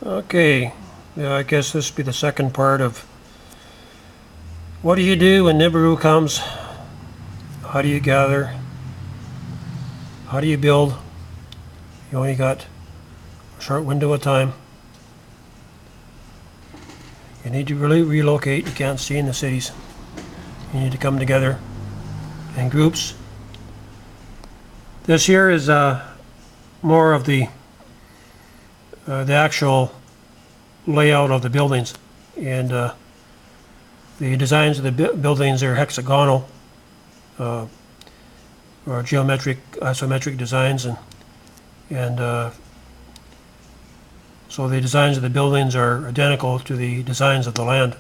Okay, yeah, I guess this will be the second part of what do you do when Niberu comes? How do you gather? How do you build? You only got a short window of time. You need to really relocate. You can't stay in the cities. You need to come together in groups. This here is more of the actual layout of the buildings, and the designs of the buildings are hexagonal or geometric, isometric designs, and so the designs of the buildings are identical to the designs of the land.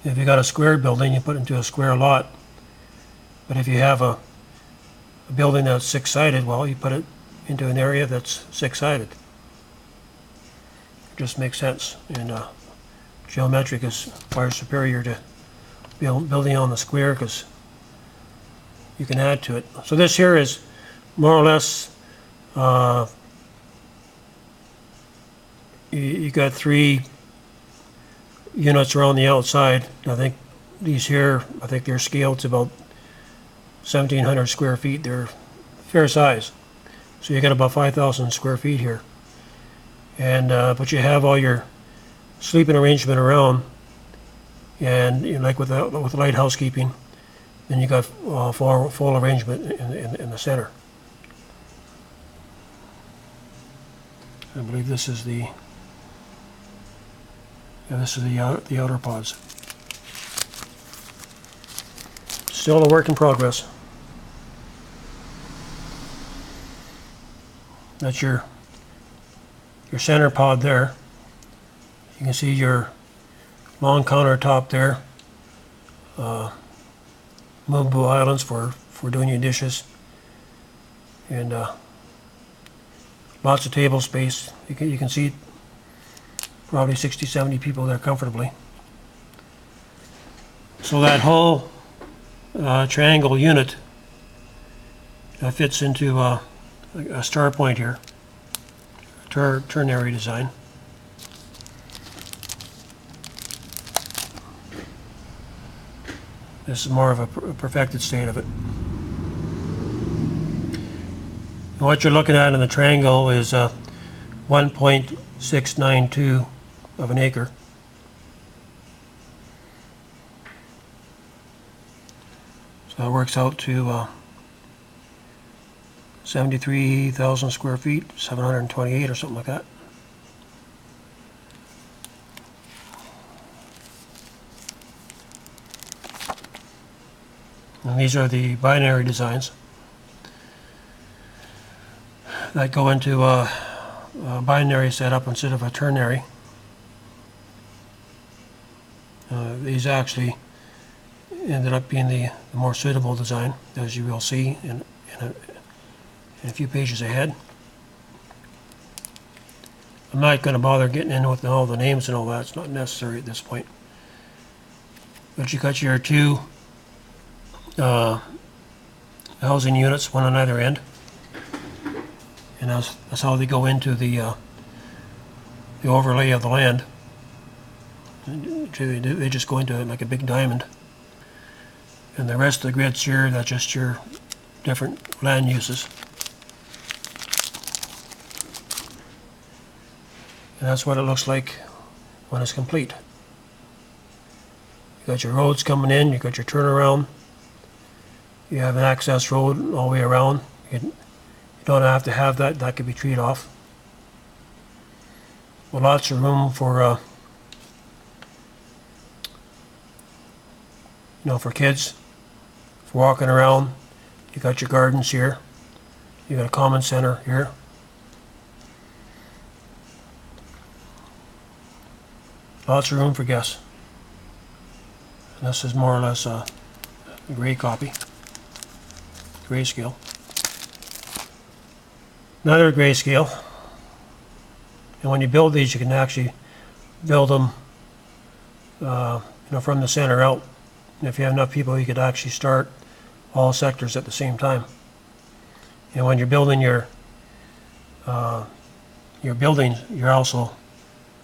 If you got a square building, you put it into a square lot. But if you have a building that's six-sided, well, you put it into an area that's six-sided. It just makes sense. And geometric is far superior to building on the square because you can add to it. So this here is more or less you got 3 units around the outside. I think these here, I think they're scaled to about 1,700 square feet. They're fair size. So you got about 5,000 square feet here. And but you have all your sleeping arrangement around, and you know, like with light housekeeping, then you got full arrangement in the center. I believe this is the the outer pods. Still a work in progress. That's your center pod there. You can see your long countertop there. Movable islands for doing your dishes, and lots of table space. You can see probably 60-70 people there comfortably. So that whole triangle unit fits into a star point here, ternary design. This is more of a perfected state of it. And what you're looking at in the triangle is 1.692 of an acre. So it works out to 73,000 square feet, 728 or something like that. And these are the binary designs that go into a binary setup instead of a ternary. These actually ended up being the more suitable design, as you will see in a few pages ahead. I'm not going to bother getting in with all the names and all that. It's not necessary at this point. But you got your 2 housing units, one on either end, and that's how they go into the overlay of the land. They just go into it like a big diamond, and the rest of the grids here, that's just your different land uses. And that's what it looks like when it's complete. You got your roads coming in, you got your turnaround, you have an access road all the way around. You don't have to have that, that could be treed off. Well, lots of room for for kids, for walking around. You got your gardens here. You got a common center here. Lots of room for guests. And this is more or less a gray copy, grayscale. Another grayscale. And when you build these, you can actually build them, from the center out. And if you have enough people, you could actually start all sectors at the same time. And when you're building your your buildings, you're also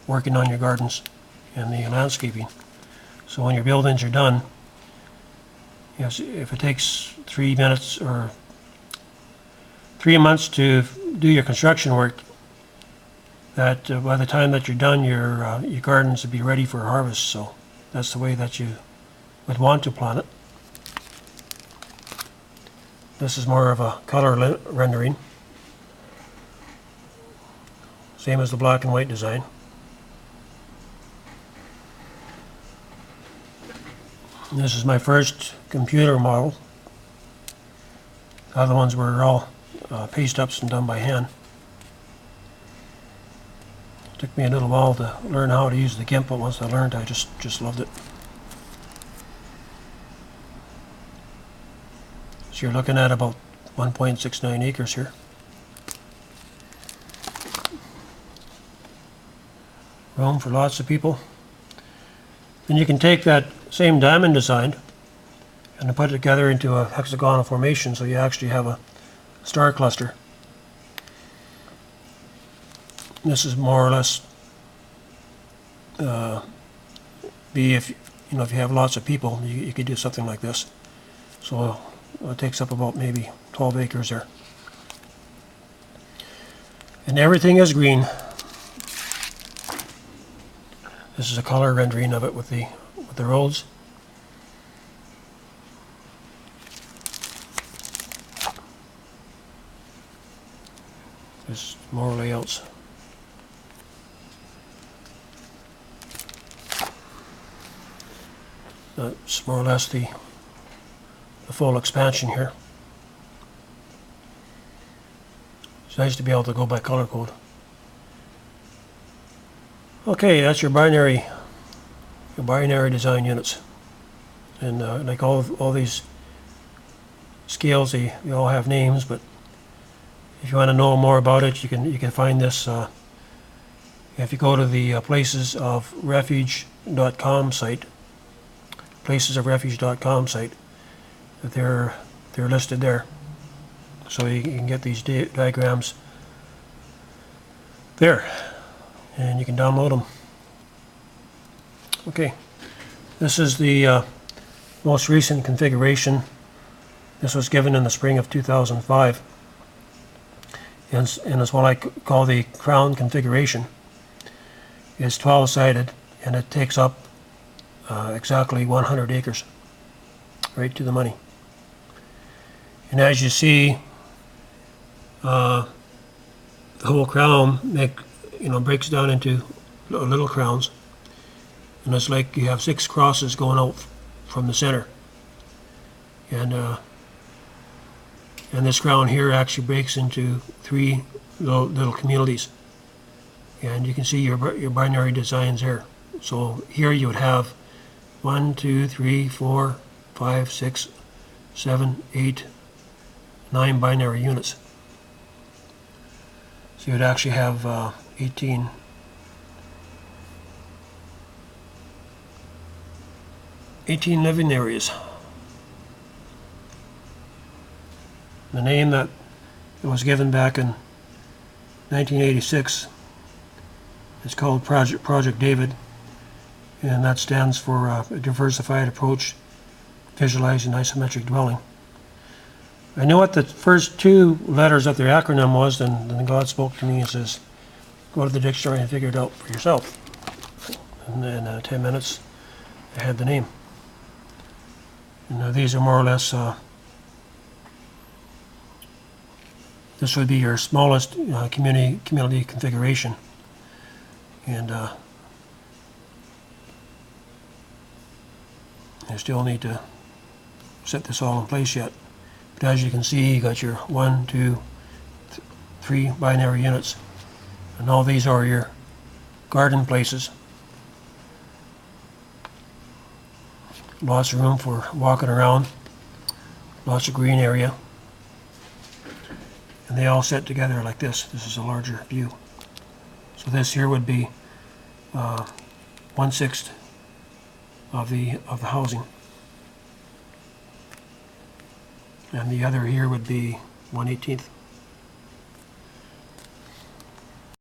working on your gardens and the landscaping. So when your buildings are done, yes, if it takes 3 minutes or 3 months to do your construction work, that by the time that you're done, your gardens will be ready for harvest. So that's the way that you would want to plant it. This is more of a color rendering, same as the black and white design. This is my first computer model. The other ones were all paste ups and done by hand. It took me a little while to learn how to use the GIMP, but once I learned, I just loved it. So you're looking at about 1.69 acres here. Room for lots of people. Then you can take that same diamond design and put it together into a hexagonal formation, so you actually have a star cluster. This is more or less if you have lots of people, you could do something like this. So it takes up about maybe 12 acres there. And everything is green. This is a color rendering of it with the roads. There's more layouts. That's more or less the full expansion here. It's nice to be able to go by color code. Okay, that's your binary design units, and like all these scales, they all have names. But if you want to know more about it, you can find this if you go to the Places of Refuge.com site. Placesofrefuge.com site. They're listed there, so you can get these diagrams there, and you can download them. Okay, this is the most recent configuration. This was given in the spring of 2005, and it's what I call the crown configuration. It's 12-sided, and it takes up exactly 100 acres, right to the money. And as you see, the whole crown breaks down into little crowns, and it's like you have 6 crosses going out from the center, and this crown here actually breaks into 3 little communities, and you can see your binary designs here. So here you would have 1, 2, 3, 4, 5, 6, 7, 8, 9 binary units. So you'd actually have 18 living areas. The name that it was given back in 1986 is called Project David, and that stands for a diversified approach visualizing isometric dwelling. I knew what the first 2 letters of their acronym was, and then God spoke to me and says, go to the dictionary and figure it out for yourself. And in 10 minutes, I had the name. And these are more or less, this would be your smallest community configuration. And I still need to set this all in place yet. But as you can see, you got your 1, 2, 3 binary units, and all these are your garden places. Lots of room for walking around, lots of green area, and they all set together like this. This is a larger view. So this here would be 1/6 of the housing, and the other here would be 1/18.